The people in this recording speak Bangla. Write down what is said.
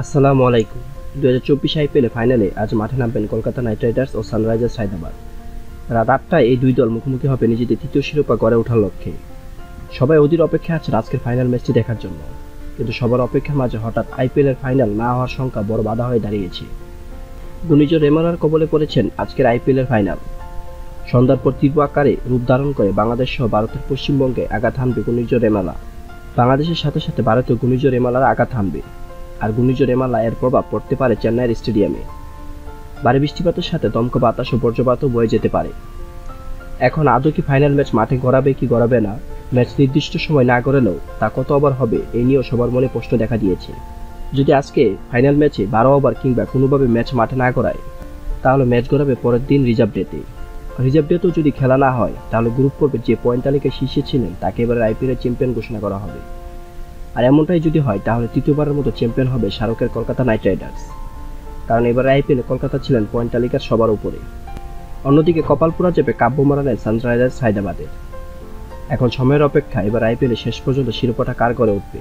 আসসালামু আলাইকুম। 2024 আইপিএলে ফাইনালে আজ মাঠে নামবেন কলকাতা নাইট রাইডার্স ও সানরাইজার্স হায়দ্রাবাদ। রাত 8টায় এই দুই দল মুখোমুখি হবে নিজেদের তৃতীয় শিরোপা গড়ে ওঠার লক্ষ্যে। সবাই অধীর অপেক্ষায় আছেন আজকের ফাইনাল ম্যাচটি দেখার জন্য, কিন্তু সবার অপেক্ষার মাঝে হঠাৎ আইপিএলের ফাইনাল না হওয়ার শঙ্কা বড় বাধা হয়ে দাঁড়িয়েছে। ঘূর্ণিঝড় রেমালার কবলে পড়েছেন আজকের আইপিএলের ফাইনাল। সন্ধ্যার পর তীব্র আকারে রূপ ধারণ করে বাংলাদেশ সহ ভারতের পশ্চিমবঙ্গে আঘাত হানবে ঘূর্ণিঝড় রেমালা। বাংলাদেশের সাথে সাথে ভারতীয় ঘূর্ণিঝড় রেমালার আঘাত হানবে, আর ঘূর্ণিঝড় রেমালা এর প্রভাব পড়তে পারে চেন্নাইয়ের স্টেডিয়ামে। ভারী বৃষ্টিপাতের সাথে দমকা বাতাস ও বজ্রপাতও বয়ে যেতে পারে। এখন আদৌ কি ফাইনাল ম্যাচ মাঠে গড়াবে কি গড়াবে না, ম্যাচ নির্দিষ্ট সময় না গড়ালেও তা কত ওভার হবে এই নিয়েও সবার মনে প্রশ্ন দেখা দিয়েছে। যদি আজকে ফাইনাল ম্যাচে 12 ওভার কিংবা কোনোভাবে ম্যাচ মাঠে না গড়ায়, তাহলে ম্যাচ গড়াবে পরের দিন রিজার্ভ ডেতে। রিজার্ভ ডেতেও যদি খেলা না হয়, তাহলে গ্রুপ পর্বে যে পয়েন্ট তালিকায় শীর্ষে ছিলেন তাকে এবারে আইপিএলের চ্যাম্পিয়ন ঘোষণা করা হবে। আর এমনটাই যদি হয়, তাহলে তৃতীয়বারের মতো চ্যাম্পিয়ন হবে শাহরুখের কলকাতা নাইট রাইডার্স, কারণ এবারে আইপিএলে কলকাতা ছিলেন পয়েন্ট তালিকার সবার উপরে। অন্যদিকে কপাল পোড়া যাবে কাব্য মারানের সানরাইজার্স হায়দ্রাবাদের। এখন সময়ের অপেক্ষা, এবার আইপিএলে শেষ পর্যন্ত শিরোপাটা কার ঘরে উঠবে।